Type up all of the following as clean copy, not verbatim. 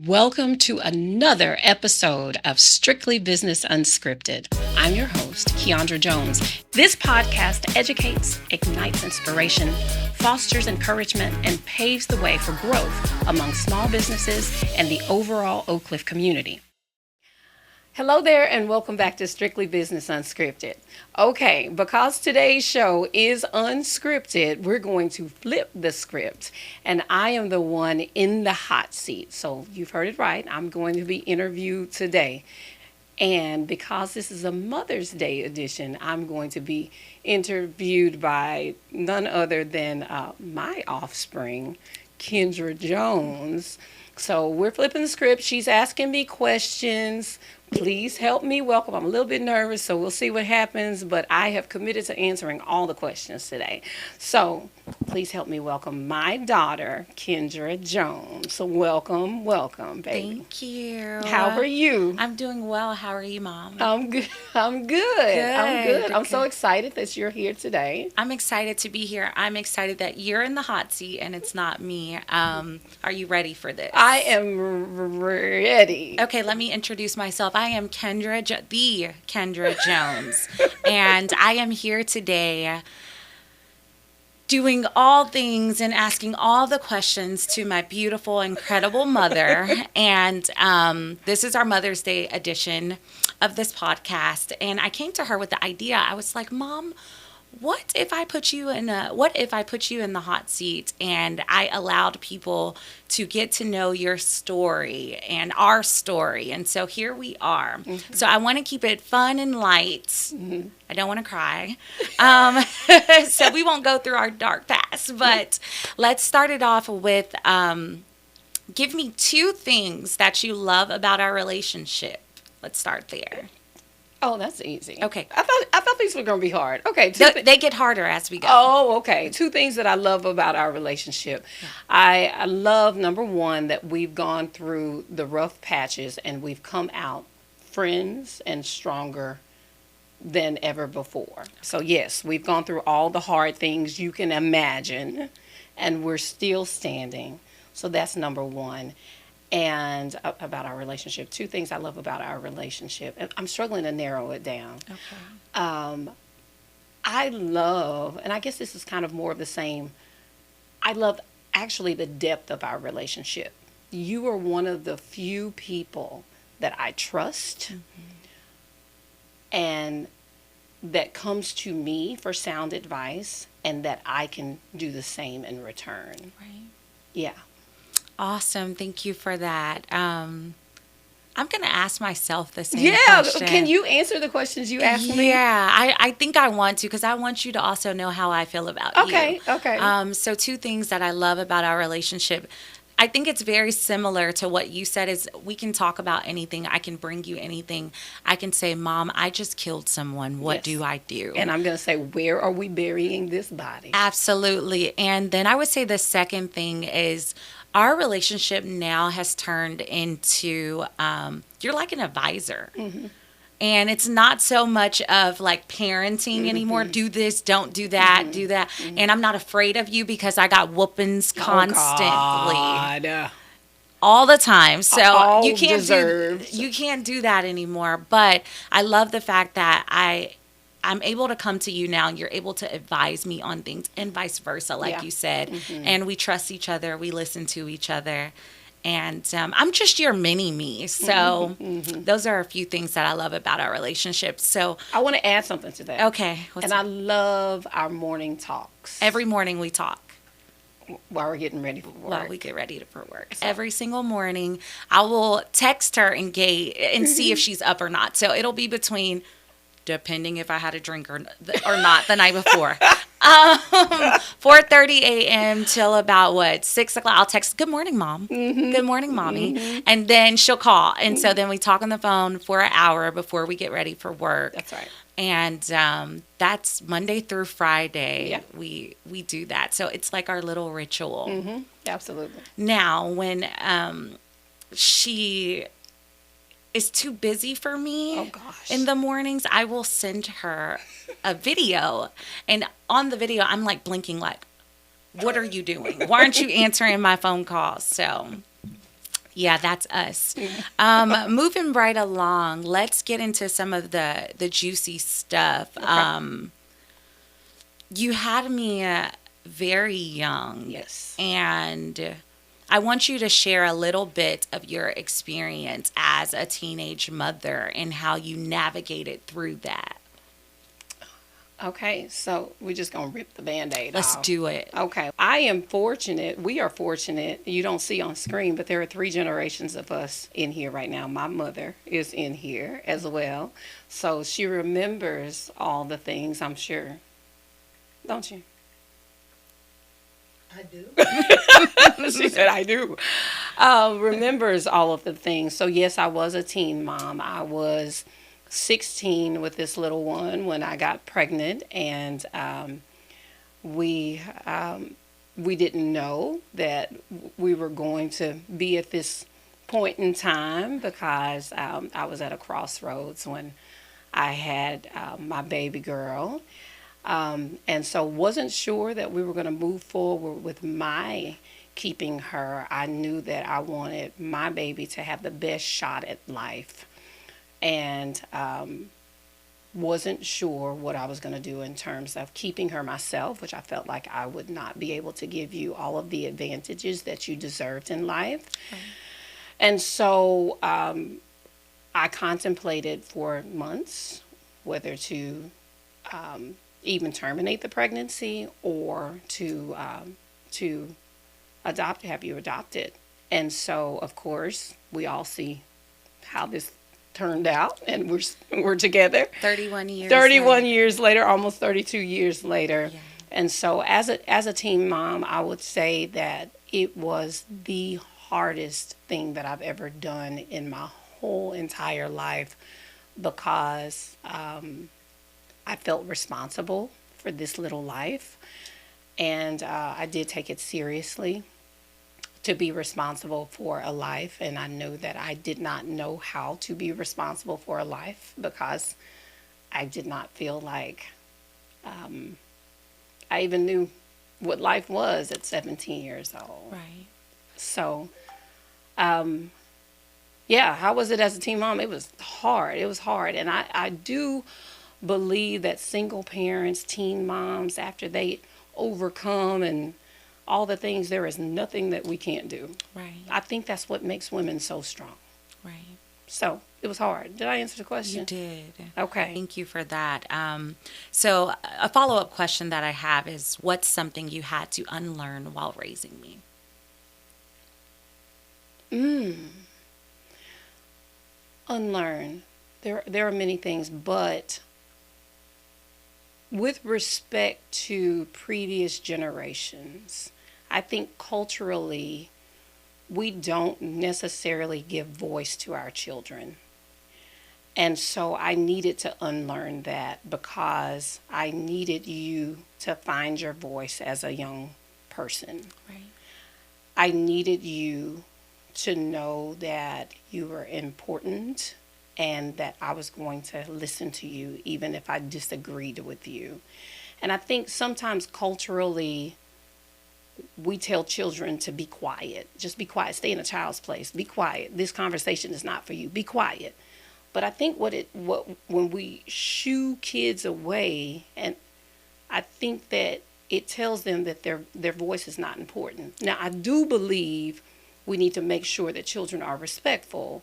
Welcome to another episode of Strictly Business Unscripted. I'm your host, Kiyundra Jones. This podcast educates, ignites inspiration, fosters encouragement, and paves the way for growth among small businesses and the overall Oak Cliff community. Hello there, and welcome back to Strictly Business Unscripted. Okay, because today's show is unscripted, we're going to flip the script, and I am the one in the hot seat. So you've heard it right. I'm going to be interviewed today. And because this is a Mother's Day edition, I'm going to be interviewed by none other than my offspring, Kyndra Jones. So we're flipping the script. She's asking me questions. Please help me welcome. I'm a little bit nervous, so we'll see what happens, but I have committed to answering all the questions today. So please help me welcome my daughter, Kiyundra Jones. So welcome, baby. Thank you. How are you? I'm doing well. How are you, Mom? I'm good. I'm good. I'm so excited that you're here today. I'm excited to be here. I'm excited that you're in the hot seat and it's not me. Are you ready for this? I am ready. Okay, let me introduce myself. I am the Kyndra Jones, and I am here today doing all things and asking all the questions to my beautiful, incredible mother. And this is our Mother's Day edition of this podcast. And I came to her with the idea. I was like, Mom, what if I put you in the hot seat and I allowed people to get to know your story and our story? And so here we are. Mm-hmm. So I want to keep it fun and light. Mm-hmm. I don't want to cry. So we won't go through our dark past, but let's start it off with give me 2 things that you love about our relationship. Let's start there. Oh, that's easy. Okay. I thought these were going to be hard. Okay. They get harder as we go. Oh, okay. 2 things that I love about our relationship. Yeah. I love, number one, that we've gone through the rough patches and we've come out friends and stronger than ever before. So, yes, we've gone through all the hard things you can imagine and we're still standing. So that's number one. And about our relationship, 2 things I love about our relationship, and I'm struggling to narrow it down. Okay. I love, and I guess this is kind of more of the same, I love actually the depth of our relationship. You are one of the few people that I trust and that comes to me for sound advice and that I can do the same in return. Right. Yeah. Awesome. Thank you for that. I'm going to ask myself the same question. Can you answer the questions you asked me? Yeah, I think I want to because I want you to also know how I feel about you. Okay. So 2 things that I love about our relationship. I think it's very similar to what you said is we can talk about anything. I can bring you anything. I can say, Mom, I just killed someone. What do I do? And I'm going to say, where are we burying this body? Absolutely. And then I would say the second thing is our relationship now has turned into you're like an advisor. Mm-hmm. And it's not so much of like parenting anymore. Do this, don't do that, do that. Mm-hmm. And I'm not afraid of you because I got whoopings constantly. All the time. So all you can't deserved. You can't do that anymore. But I love the fact that I'm able to come to you now and you're able to advise me on things and vice versa, like you said. Mm-hmm. And we trust each other. We listen to each other. And I'm just your mini-me. So those are a few things that I love about our relationship. So I want to add something to that. Okay. I love our morning talks. Every morning we talk. While we're getting ready for work. While we get ready for work. So. Every single morning, I will text her and see if she's up or not. So it'll be between, depending if I had a drink or not the night before. 4:30 a.m. till about 6 o'clock. I'll text, good morning, Mom. Mm-hmm. Good morning, Mommy. Mm-hmm. And then she'll call. And so then we talk on the phone for an hour before we get ready for work. That's right. And that's Monday through Friday. Yeah. We do that. So it's like our little ritual. Mm-hmm. Absolutely. Now, when she is too busy for me in the mornings, I will send her a video. And on the video, I'm like blinking like, what are you doing? Why aren't you answering my phone calls? So Yeah, that's us. Moving right along, let's get into some of the juicy stuff. Okay. You had me very young, Yes. and I want you to share a little bit of your experience as a teenage mother and how you navigated through that. Okay, so we're just gonna rip the Band-Aid Let's off. do it. Okay, I am fortunate. We are fortunate. You don't see on screen, but there are three generations of us in here right now. My mother is in here as well, so she remembers all the things. I'm sure, don't you? I do. She said, "I do." Remembers all of the things. So yes, I was a teen mom. I was 16 with this little one when I got pregnant, and we we didn't know that we were going to be at this point in time because I was at a crossroads when I had my baby girl, and so wasn't sure that we were going to move forward with my keeping her. I knew that I wanted my baby to have the best shot at life, and wasn't sure what I was going to do in terms of keeping her myself, which I felt like I would not be able to give you all of the advantages that you deserved in life. Right. And so I contemplated for months whether to even terminate the pregnancy or to adopt, have you adopted. And so, of course, we all see how this turned out, and we're together 31 years 31 later. years later, almost 32 years later. Yeah. And so as a teen mom, I would say that it was the hardest thing that I've ever done in my whole entire life because I felt responsible for this little life, and I did take it seriously to be responsible for a life, and I knew that I did not know how to be responsible for a life because I did not feel like I even knew what life was at 17 years old. Right. So, yeah, how was it as a teen mom? It was hard. It was hard. And I do believe that single parents, teen moms, after they overcome and all the things, there is nothing that we can't do. Right. I think that's what makes women so strong. Right. So it was hard. Did I answer the question? You did. Okay. Thank you for that. So a follow-up question that I have is, what's something you had to unlearn while raising me? Unlearn. There are many things, but with respect to previous generations, I think culturally we don't necessarily give voice to our children. And so I needed to unlearn that because I needed you to find your voice as a young person. Right. I needed you to know that you were important and that I was going to listen to you even if I disagreed with you. And I think sometimes culturally we tell children to be quiet. Just be quiet. Stay in a child's place. Be quiet. This conversation is not for you. Be quiet. But I think when we shoo kids away, and I think that it tells them that their voice is not important. Now, I do believe we need to make sure that children are respectful,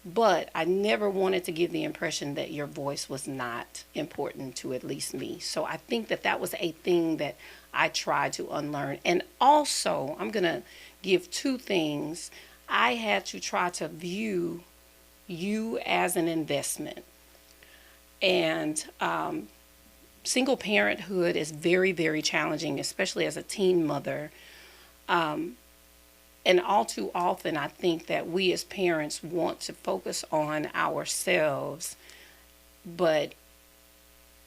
but I never wanted to give the impression that your voice was not important to at least me. So I think that was a thing that I tried to unlearn. And also, I'm going to give two things. I had to try to view you as an investment. And single parenthood is very, very challenging, especially as a teen mother. And all too often, I think that we as parents want to focus on ourselves, but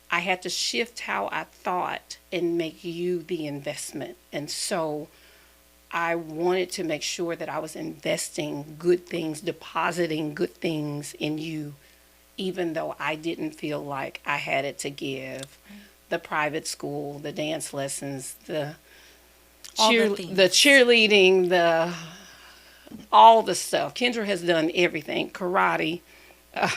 I had to shift how I thought and make you the investment. And so I wanted to make sure that I was investing good things, depositing good things in you, even though I didn't feel like I had it to give. The private school, the dance lessons, the cheerleading, the all the stuff. Kyndra has done everything. Karate. I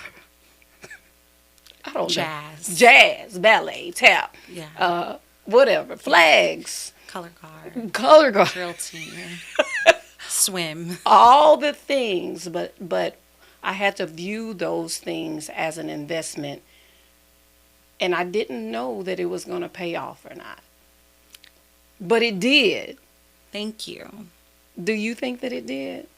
don't Jazz. know. Jazz, ballet, tap. Yeah. Whatever. Flags. Color guard. Color guard. Drill team. Swim. All the things, but I had to view those things as an investment, and I didn't know that it was going to pay off or not. But it did. Thank you. Do you think that it did?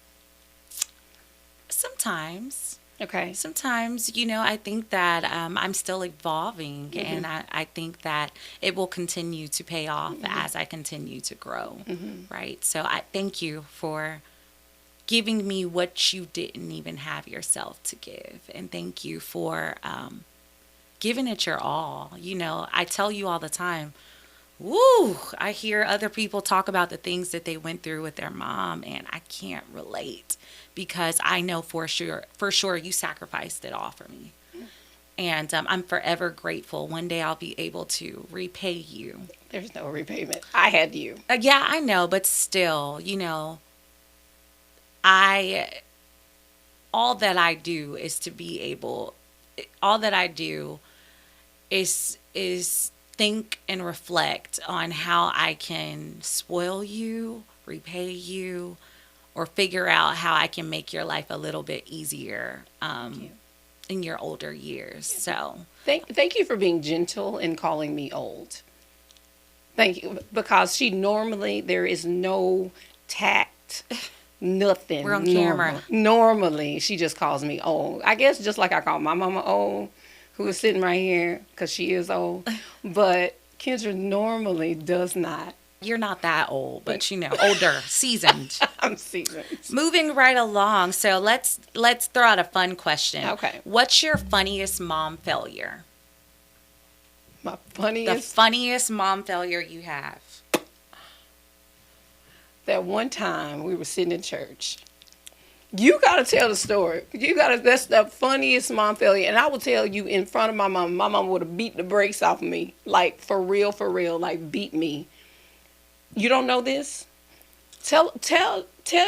Sometimes. Okay. Sometimes, I think that I'm still evolving, and I think that it will continue to pay off as I continue to grow, right? So I thank you for giving me what you didn't even have yourself to give, and thank you for giving it your all. I tell you all the time, woo, I hear other people talk about the things that they went through with their mom, and I can't relate. Because I know for sure you sacrificed it all for me. And I'm forever grateful. One day I'll be able to repay you. There's no repayment. I had you. Yeah, I know, but still, all that I do is think and reflect on how I can spoil you, repay you, or figure out how I can make your life a little bit easier in your older years. So thank you for being gentle and calling me old. Thank you, because there is no tact, nothing. We're on camera. Normally, she just calls me old. I guess just like I call my mama old, who is sitting right here, because she is old. But Kyndra normally does not. You're not that old, but older, seasoned. I'm seasoned. Moving right along. So let's throw out a fun question. Okay. What's your funniest mom failure? My funniest? The funniest mom failure you have. That one time we were sitting in church. You got to tell the story. That's the funniest mom failure. And I will tell you in front of my mom. My mom would have beat the brakes off of me. Like, for real, like, beat me. You don't know this? Tell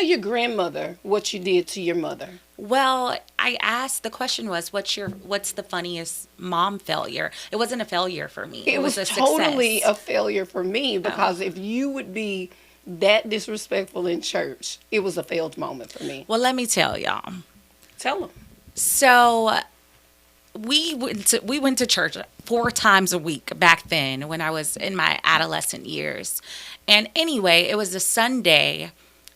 your grandmother what you did to your mother. Well, I asked, the question was, what's the funniest mom failure? It wasn't a failure for me. It was a totally success. a failure for me, because if you would be that disrespectful in church, it was a failed moment for me. Well, let me tell y'all. Tell them. So we went to church 4 times a week back then when I was in my adolescent years. And anyway, it was a Sunday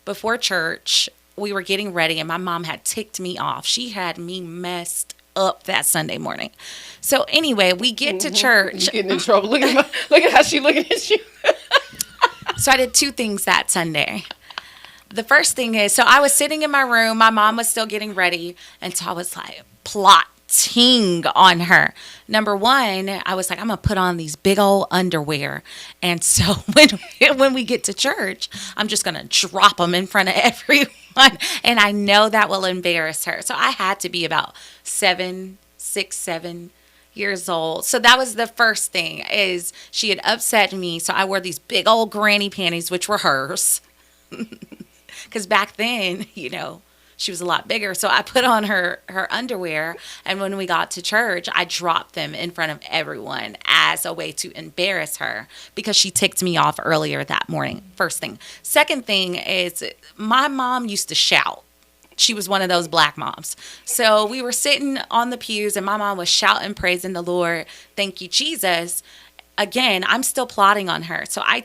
before church. We were getting ready, and my mom had ticked me off. She had me messed up that Sunday morning. So anyway, we get to church. You're getting in trouble. Look at how she looking at you. So I did 2 things that Sunday. The first thing is, so I was sitting in my room. My mom was still getting ready. And so I was like, plotting on her. Number one, I was like, I'm going to put on these big old underwear. And so when we get to church, I'm just going to drop them in front of everyone. And I know that will embarrass her. So I had to be about 7 years old. So that was the first thing, is she had upset me. So I wore these big old granny panties, which were hers. Because back then, she was a lot bigger. So I put on her underwear, and when we got to church, I dropped them in front of everyone as a way to embarrass her, because she ticked me off earlier that morning. First thing. Second thing is, my mom used to shout. She was one of those black moms. So we were sitting on the pews, and my mom was shouting, praising the Lord. Thank you, Jesus. Again, I'm still plotting on her. So I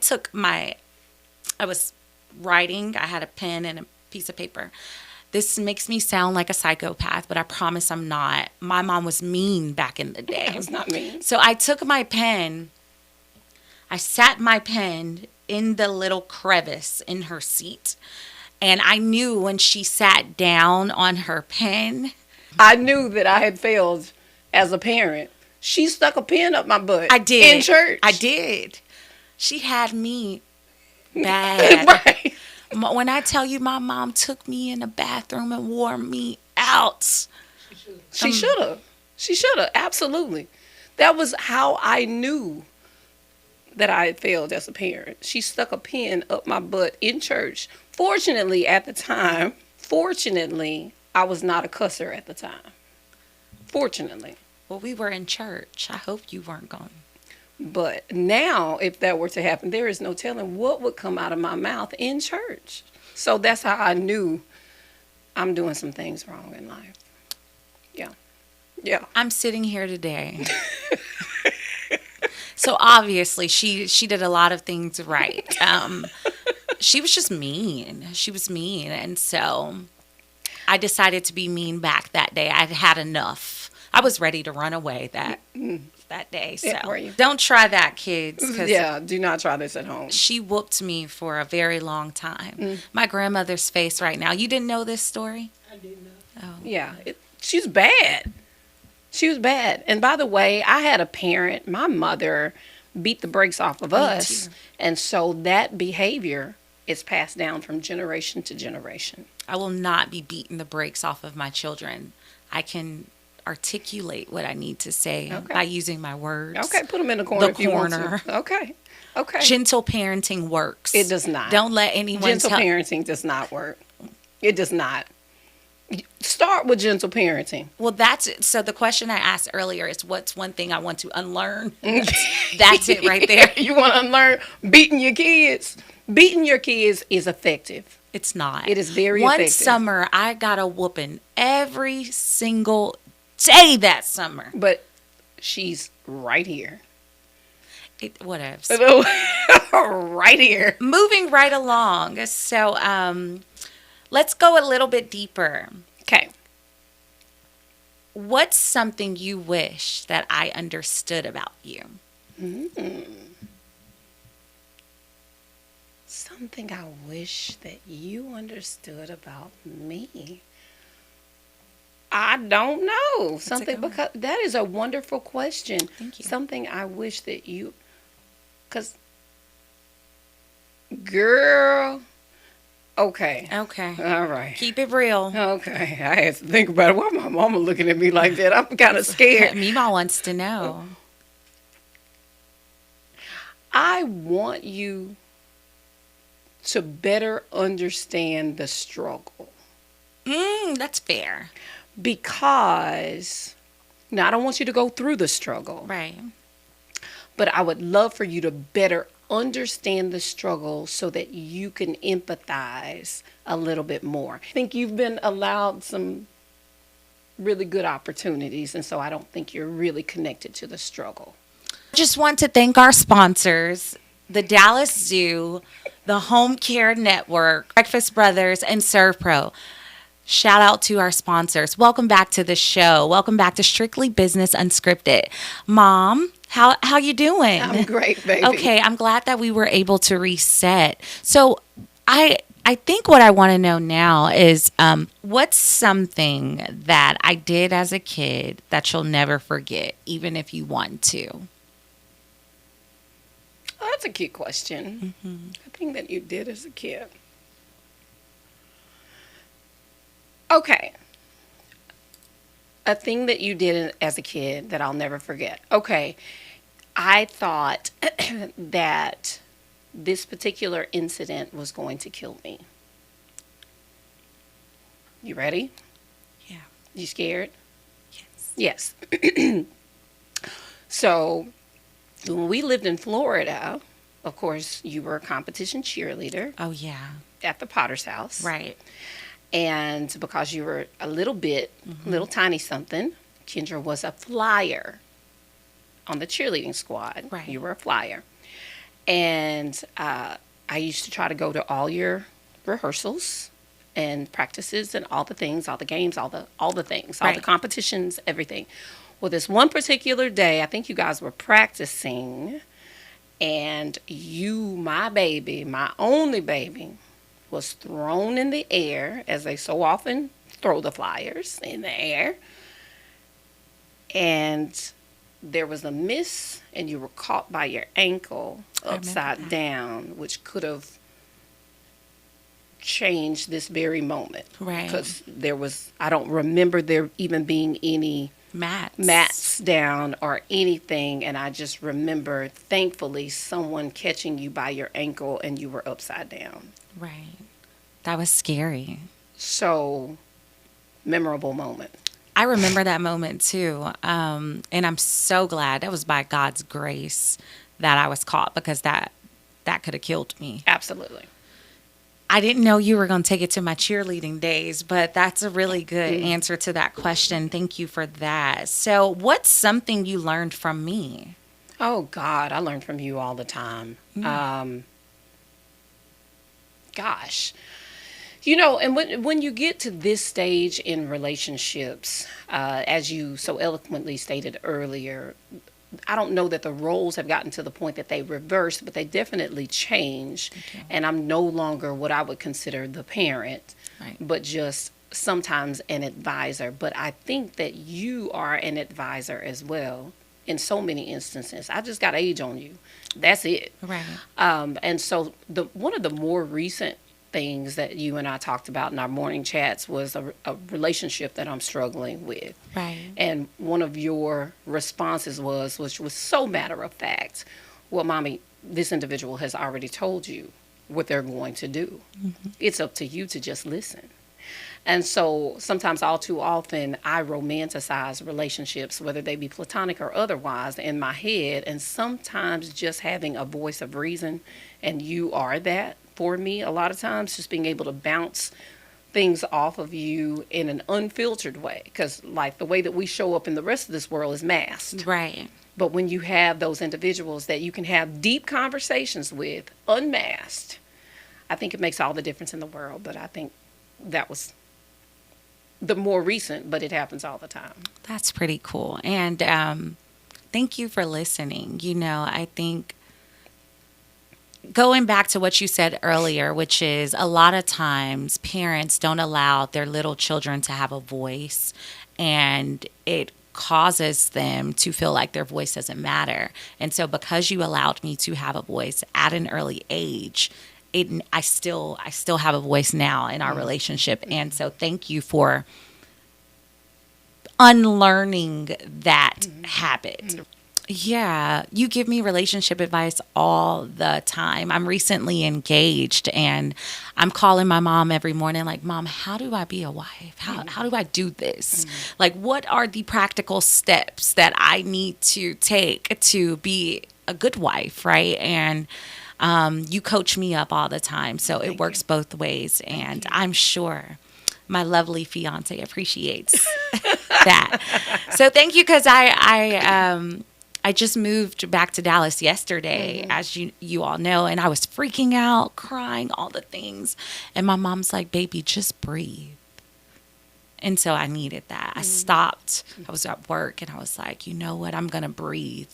was writing. I had a pen and a piece of paper. This makes me sound like a psychopath, but I promise I'm not. My mom was mean back in the day. I was not mean. So I took my pen. I sat my pen in the little crevice in her seat. And I knew when she sat down on her pen, I knew that I had failed as a parent. She stuck a pen up my butt. I did. In church. I did. She had me bad. Right. When I tell you, my mom took me in the bathroom and wore me out. She should have. She should have. Absolutely. That was how I knew that I had failed as a parent. She stuck a pen up my butt in church. Fortunately, at the time, Fortunately, I was not a cusser at the time. Fortunately. Well, we were in church. I hope you weren't going. But now, if that were to happen, there is no telling what would come out of my mouth in church. So that's how I knew I'm doing some things wrong in life. Yeah. Yeah. I'm sitting here today. So obviously she did a lot of things right. She was just mean. She was mean. And so I decided to be mean back that day. I'd had enough. I was ready to run away that day. So Yeah, don't try that, kids. Yeah, do not try this at home. She whooped me for a very long time. My grandmother's face right now. You didn't know this story? I didn't know. Oh. Yeah, she's bad. She was bad. And by the way, I had a parent, my mother beat the brakes off of us. Too. And so that behavior is passed down from generation to generation. I will not be beating the brakes off of my children. I can articulate what I need to say by using my words. Okay, put them in the corner if you want to. Okay. Gentle parenting works. It does not. Don't let anyone Gentle parenting does not work. It does not. Start with gentle parenting. Well, that's it. So the question I asked earlier is, what's one thing I want to unlearn? That's it right there. You want to unlearn beating your kids? Beating your kids is effective. It's not. It is very effective. One summer, I got a whooping every single day that summer. But she's right here. Whatever. Right here. Moving right along. So, let's go a little bit deeper. Okay. What's something you wish that I understood about you? Something I wish that you understood about me. I don't know. Something, because that is a wonderful question. Thank you. Something I wish that you, because, girl, okay. All right. Keep it real. Okay. I had to think about it. Why my mama looking at me like that? I'm kind of scared. Mima wants to know. I want you to better understand the struggle. That's fair. Because, now I don't want you to go through the struggle. Right. But I would love for you to better understand the struggle so that you can empathize a little bit more. I think you've been allowed some really good opportunities, and so I don't think you're really connected to the struggle. I just want to thank our sponsors, the Dallas Zoo, the Home Care Network, Breakfast Brothers, and ServPro. Shout out to our sponsors. Welcome back to the show. Welcome back to Strictly Business Unscripted. Mom, how you doing? I'm great, baby. Okay, I'm glad that we were able to reset. So I think what I want to know now is what's something that I did as a kid that you'll never forget, even if you want to? Oh, that's a cute question. A thing that you did as a kid. Okay. A thing that you did as a kid that I'll never forget. Okay. I thought that this particular incident was going to kill me. You ready? Yeah. You scared? Yes. Yes. So, when we lived in Florida, of course, you were a competition cheerleader Oh, yeah. at the Potter's house. Right. And because you were a little bit, little tiny something, Kyndra was a flyer on the cheerleading squad. Right. You were a flyer. And I used to try to go to all your rehearsals and practices and all the things, all the games, all the things, all the Right. competitions, everything. Well, this one particular day, I think you guys were practicing, and you, my baby, my only baby, was thrown in the air, as they so often throw the flyers in the air. And there was a miss, and you were caught by your ankle upside down, which could have changed this very moment. Right. Because there was, I don't remember there even being any mats down or anything. And I just remember, thankfully, someone catching you by your ankle and you were upside down. Right. That was scary. so memorable moment. I remember that moment too. And I'm so glad that was by God's grace that I was caught, because that could have killed me. Absolutely. I didn't know you were going to take it to my cheerleading days, but that's a really good answer to that question. Thank you for that. So, what's something you learned from me? Oh, God, I learn from you all the time. Gosh. And when you get to this stage in relationships, as you so eloquently stated earlier, I don't know that the roles have gotten to the point that they reverse, but they definitely change. And I'm no longer what I would consider the parent, Right. but just sometimes an advisor. But I think that you are an advisor as well in so many instances. I just got age on you. That's it. Right. And so one of the more recent things that you and I talked about in our morning chats was a relationship that I'm struggling with. Right. And one of your responses which was so matter of fact, well, mommy, this individual has already told you what they're going to do. Mm-hmm. It's up to you to just listen. And so sometimes, all too often, I romanticize relationships, whether they be platonic or otherwise, in my head. And sometimes just having a voice of reason, and you are that for me a lot of times, just being able to bounce things off of you in an unfiltered way. Because like the way that we show up in the rest of this world is masked. Right. But when you have those individuals that you can have deep conversations with, unmasked, I think it makes all the difference in the world. But I think that was the more recent, but it happens all the time. That's pretty cool. And thank you for listening. I think going back to what you said earlier, which is a lot of times parents don't allow their little children to have a voice, and it causes them to feel like their voice doesn't matter. And so because you allowed me to have a voice at an early age, I still have a voice now in our relationship. And so thank you for unlearning that habit. Yeah, you give me relationship advice all the time. I'm recently engaged, and I'm calling my mom every morning like, Mom, how do I be a wife? How do I do this? Like, what are the practical steps that I need to take to be a good wife, right? And you coach me up all the time, so it works both ways, and I'm sure my lovely fiance appreciates that. So thank you, because I just moved back to Dallas yesterday, as you all know, and I was freaking out, crying, all the things, and my mom's like, baby, just breathe. And so I needed that. I stopped. I was at work, and I was like, you know what? I'm going to breathe.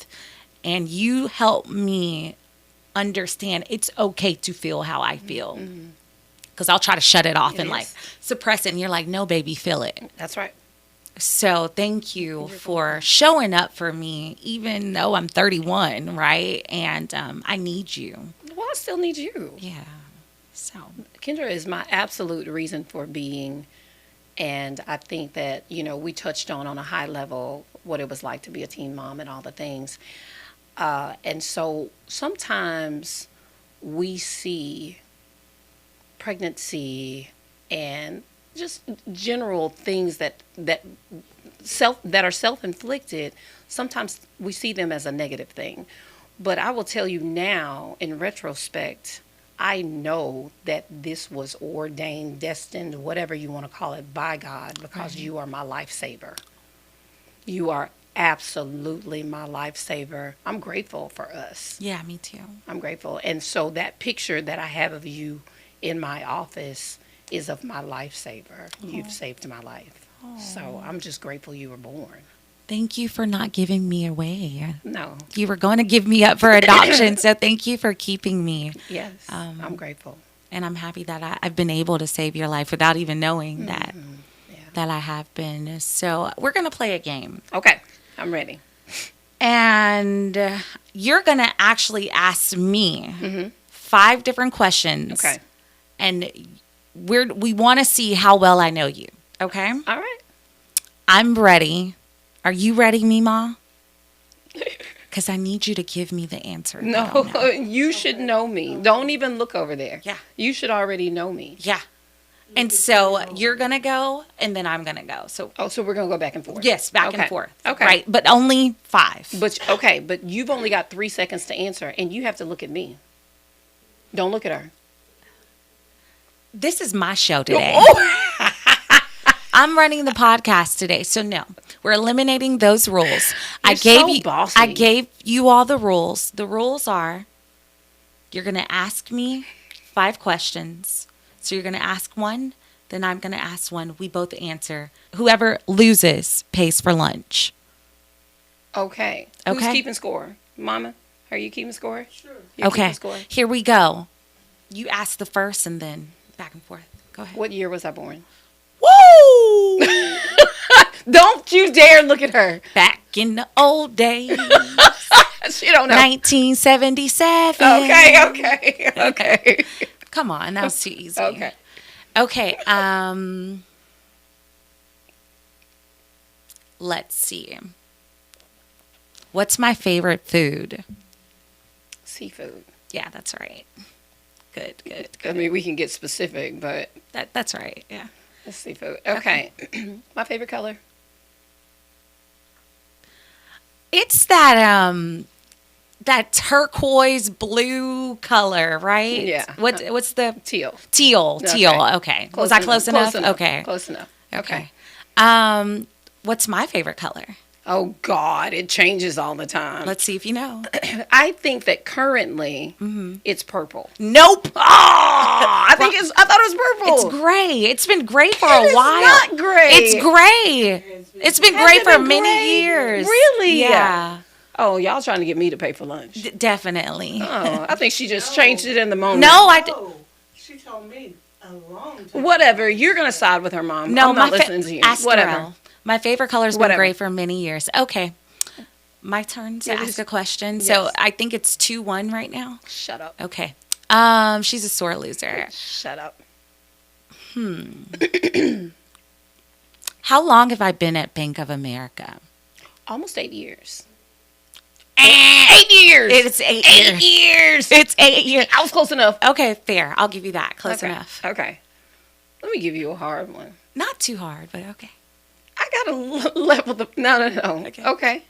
And you helped me understand it's okay to feel how I feel. Because I'll try to shut it off and like suppress it. And you're like, no, baby, feel it. That's right. So thank you for showing up for me, even though I'm 31, right? And I need you. Well, I still need you. Yeah. So Kyndra is my absolute reason for being. And I think that, we touched on a high level what it was like to be a teen mom and all the things. And so sometimes we see pregnancy and just general things that are self-inflicted. Sometimes we see them as a negative thing. But I will tell you now, in retrospect, I know that this was ordained, destined, whatever you want to call it, by God, because you are my lifesaver. You are absolutely my lifesaver. I'm grateful for us. yeah, me too. I'm grateful. And so that picture that I have of you in my office is of my lifesaver. You've saved my life. So I'm just grateful you were born. Thank you for not giving me away. No. You were going to give me up for adoption, so thank you for keeping me. Yes, I'm grateful. And I'm happy that I've been able to save your life without even knowing that I have been. So we're going to play a game. Okay, I'm ready. And you're going to actually ask me 5 different questions. Okay. And we want to see how well I know you. Okay? All right. I'm ready. Are you ready, Mima? Because I need you to give me the answer. No, you should know me. Don't even look over there. Yeah. You should already know me. Yeah. And so you're going to go, and then I'm going to go. So So we're going to go back and forth. yes, back Okay. and forth. Okay. Right, but only 5. But you've only got 3 seconds to answer, and you have to look at me. Don't look at her. This is my show today. Oh. I'm running the podcast today, so no, we're eliminating those rules. You're so bossy. I gave you all the rules. The rules are, you're going to ask me 5 questions. So you're going to ask one, then I'm going to ask one. We both answer. Whoever loses pays for lunch. Okay. Who's keeping score? Mama, are you keeping score? Sure. You're Okay, keeping score? here we go. You ask the first, and then back and forth. Go ahead. What year was I born? Woo! Don't you dare look at her. Back in the old days. She don't know. 1977. Okay. Come on, that was too easy. Okay. Let's see. What's my favorite food? Seafood. Yeah, that's right. Good. I mean, we can get specific, but That's right. Yeah. it's seafood. Okay. My favorite color? It's that turquoise blue color, right? Yeah. What's the Teal. teal? Okay. Teal. Okay. Was I close enough? Okay. Close enough. Okay. What's my favorite color? Oh, God. It changes all the time. Let's see if you know. I think that currently it's purple. Nope. Oh, I thought it was purple. It's gray. It's been gray for a It's while. not gray. It's gray. It's been Has gray it for been many gray? years. Really? Yeah. Oh, y'all trying to get me to pay for lunch. Definitely. Oh, I think she just changed it in the moment. No, Oh, she told me a long time. Whatever. You're going to side with her mom. No, I'm not listening to you. Whatever. My favorite color has been Whatever. gray for many years. Okay. My turn to ask a question. So Yes. I think it's 2-1 right now. Shut up. Okay. She's a sore loser. Shut up. How long have I been at Bank of America? Almost 8 years. 8 years. It's 8 8 years. years. It's 8 years. I was close enough. Okay, fair. I'll give you that. Close Okay. enough. Okay. Let me give you a hard one. Not too hard, but okay. I gotta level the. No. Okay.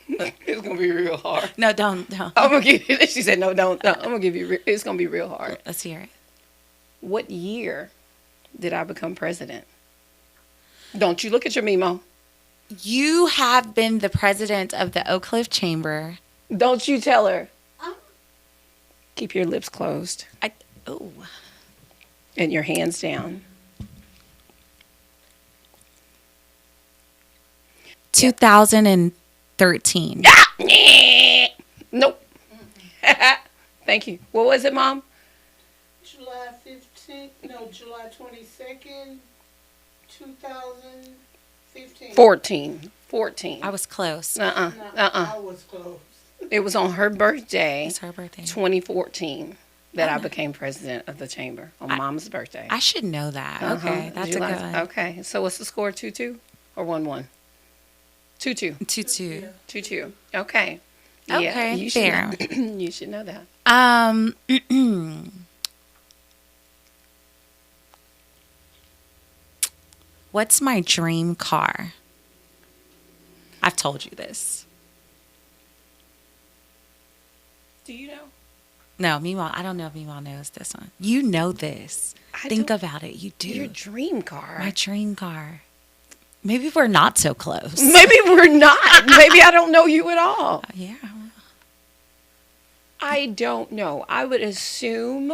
It's gonna be real hard. No, don't. I'm gonna give you. She said no, don't. No, I'm gonna give you. It's gonna be real hard. Let's hear it. What year did I become president? Don't you look at your memo. You have been the president of the Oak Cliff Chamber. Don't you tell her. Keep your lips closed Oh. and your hands down. 2013. Nope. Thank you. What was it, Mom? July 22nd, 2015. 14. I was close. I was close. It was on her birthday, It's her birthday. 2014, that I became president of the chamber on Mom's birthday. I should know that. Uh-huh. Okay, that's July- a good one. Okay, so what's the score? 2-2 or 1-1? 2-2. 2-2. 2-2. Okay. Okay, you fair. Should, you should know that. What's my dream car? I've told you this. Do you know? No, Meemaw, I don't know if Meemaw knows this one. You know this. Think don't- about it. You do. Your dream car. My dream car. Maybe we're not so close. Maybe we're not. Maybe I don't know you at all. Yeah. I don't know. I would assume,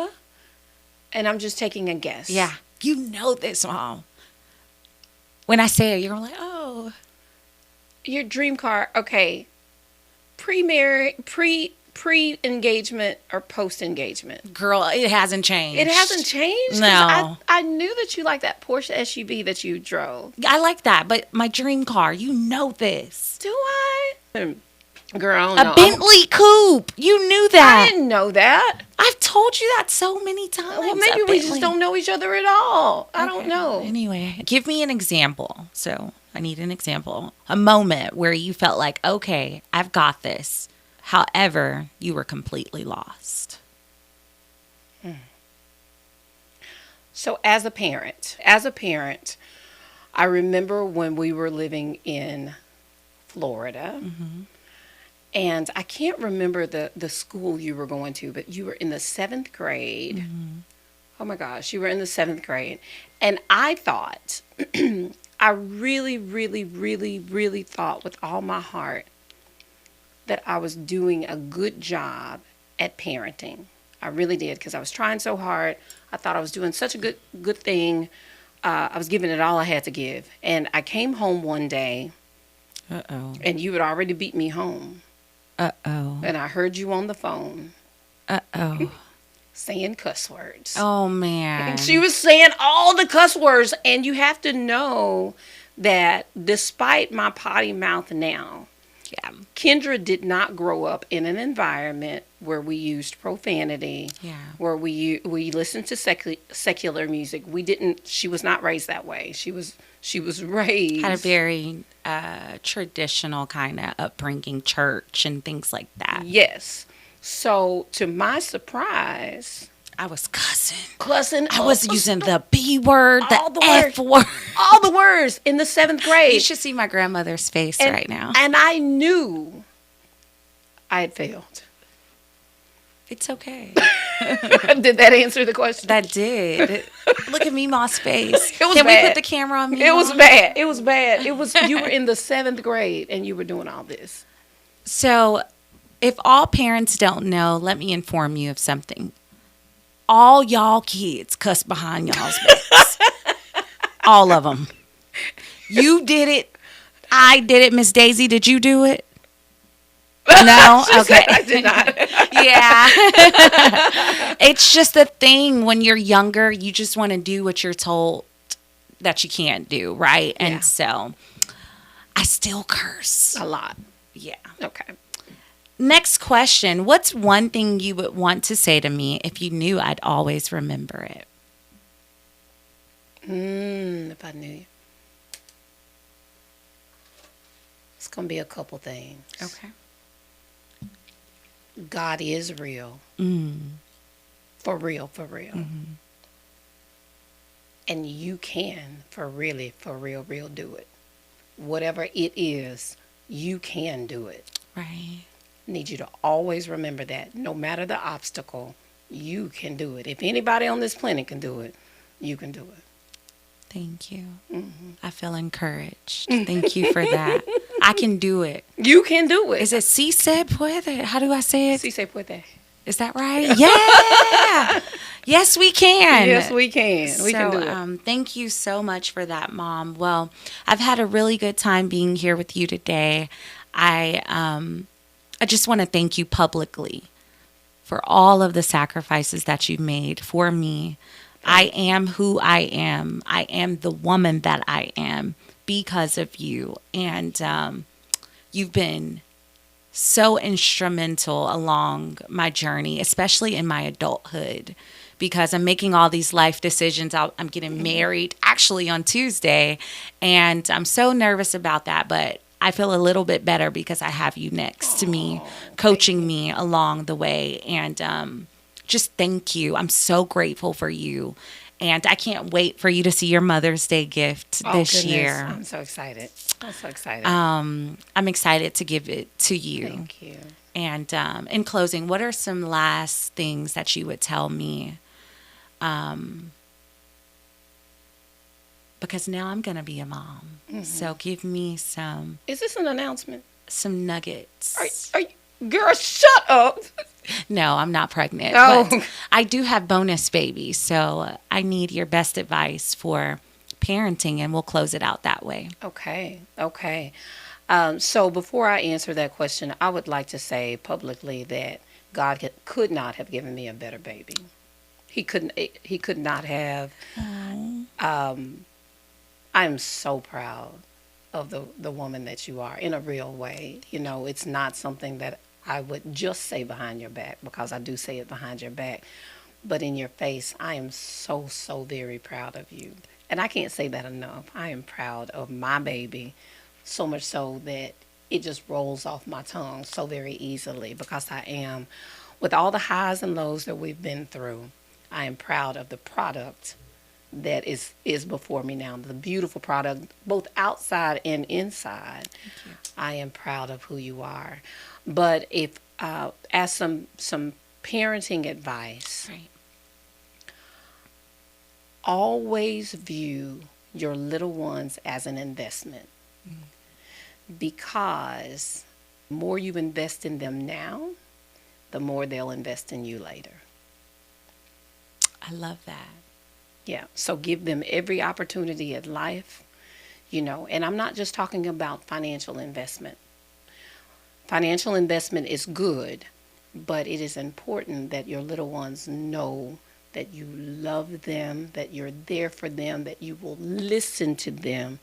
and I'm just taking a guess. Yeah. You know this, Mom. When I say it, you're like, oh. Your dream car, okay. Pre-engagement or post-engagement? Girl, it hasn't changed. It hasn't changed? 'Cause No. I knew that you liked that Porsche SUV that you drove. I like that, but my dream car, you know this. Do I? Girl, A no. Bentley coupe. You knew I that. didn't know that. I've told you that so many times. Well, maybe A we just Bentley. don't know each other at all. I Okay. don't know. Anyway, give me an example. So I need an example. A moment where you felt like, okay, I've got this. However, you were completely lost. So as a parent, I remember when we were living in Florida, and I can't remember the school you were going to, but you were in the seventh grade. Oh my gosh, you were in the seventh grade. And I thought, I really, really, really, really thought with all my heart that I was doing a good job at parenting. I really did, because I was trying so hard. I thought I was doing such a good thing. I was giving it all I had to give. And I came home one day, and you had already beat me home. And I heard you on the phone saying cuss words. Oh, man. And she was saying all the cuss words. And you have to know that despite my potty mouth now, Kyndra did not grow up in an environment where we used profanity, where we listened to secular music. We didn't. She was not raised that way. She was raised, had a very traditional kind of upbringing, church and things like that. Yes. So to my surprise, I was cussing. I was using the B word, the F word. All the words in the seventh grade. You should see my grandmother's face right now. And I knew I had failed. It's okay. Did that answer the question? That did. Look at Meemaw's face. It was Can bad. we put the camera on Meemaw? It was bad. It was bad. It was. You were in the seventh grade and you were doing all this. So, if all parents don't know, let me inform you of something. All y'all kids cuss behind y'all's backs. All of them. You did it. I did it. Miss Daisy, did you do it? No? Okay. I did not. Yeah. It's just a thing when you're younger, you just want to do what you're told that you can't do, right? And so I still curse. A lot. Yeah. Okay. Next question. What's one thing you would want to say to me if you knew I'd always remember it? If I knew you. It's going to be a couple things. Okay. God is real. For real, for real. And you can, for real do it. Whatever it is, you can do it. Right. Need you to always remember that. No matter the obstacle, you can do it. If anybody on this planet can do it, you can do it. Thank you. I feel encouraged. Thank you for that. I can do it. You can do it. Is it si se puede? How do I say it? Si se puede. Is that right? Yeah. Yes, we can. Yes, we can. We can do it. Thank you so much for that, Mom. Well, I've had a really good time being here with you today. I just want to thank you publicly for all of the sacrifices that you made for me. I am who I am. I am the woman that I am because of you. And you've been so instrumental along my journey, especially in my adulthood, because I'm making all these life decisions. I'm getting married actually on Tuesday, and I'm so nervous about that, but I feel a little bit better because I have you next to me, coaching me along the way. And just thank you. I'm so grateful for you. And I can't wait for you to see your Mother's Day gift this year. I'm so excited. I'm excited to give it to you. Thank you. And in closing, what are some last things that you would tell me? Because now I'm going to be a mom. So give me some. Is this an announcement? Some nuggets. Are you, girl, shut up. No, I'm not pregnant. Oh. But I do have bonus babies. So I need your best advice for parenting, and we'll close it out that way. Okay. So before I answer that question, I would like to say publicly that God could not have given me a better baby. He could not have. I'm so proud of the woman that you are in a real way. You know, it's not something that I would just say behind your back, because I do say it behind your back. But in your face, I am so, so very proud of you. And I can't say that enough. I am proud of my baby, so much so that it just rolls off my tongue so very easily, because I am, with all the highs and lows that we've been through, I am proud of the product that is before me now. The beautiful product, both outside and inside. I am proud of who you are. But if as some parenting advice, Right. always view your little ones as an investment, because the more you invest in them now, the more they'll invest in you later. I love that. Yeah, so give them every opportunity at life, and I'm not just talking about financial investment. Financial investment is good, but it is important that your little ones know that you love them, that you're there for them, that you will listen to them,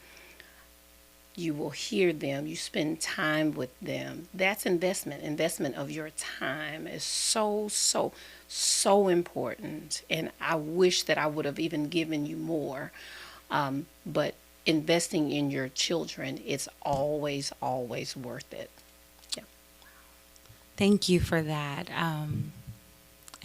you will hear them, you spend time with them. That's investment. Investment of your time is so, so, so important. And I wish that I would have even given you more. But investing in your children is always, always worth it. Yeah. Thank you for that.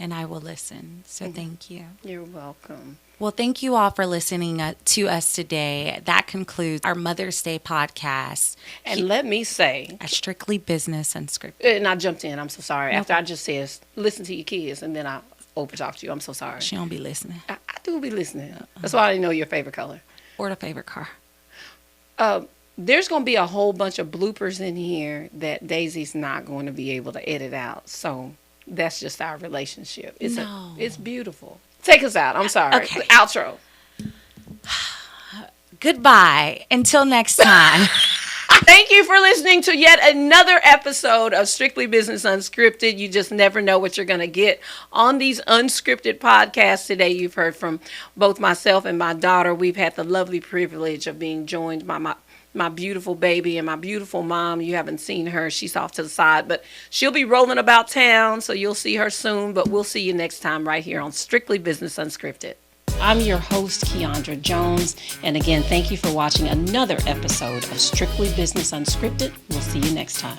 And I will listen. So thank you. You're welcome. Well, thank you all for listening to us today. That concludes our Mother's Day podcast. And let me say, A Strictly Business Unscripted. and I jumped in, I'm so sorry. No After I just said, listen to your kids, and then I overtalked you. I'm so sorry. She don't be listening. I do be listening. That's why I didn't know your favorite color. Or the favorite car. There's going to be a whole bunch of bloopers in here that Daisy's not going to be able to edit out. So that's just our relationship. It's beautiful. Take us out. I'm sorry. Okay. Outro. Goodbye. Until next time. Thank you for listening to yet another episode of Strictly Business Unscripted. You just never know what you're going to get on these unscripted podcasts. Today you've heard from both myself and my daughter. We've had the lovely privilege of being joined by my beautiful baby and my beautiful mom. You haven't seen her. She's off to the side, but she'll be rolling about town, so you'll see her soon. But we'll see you next time right here on Strictly Business Unscripted. I'm your host, Kiyundra Jones. And again, thank you for watching another episode of Strictly Business Unscripted. We'll see you next time.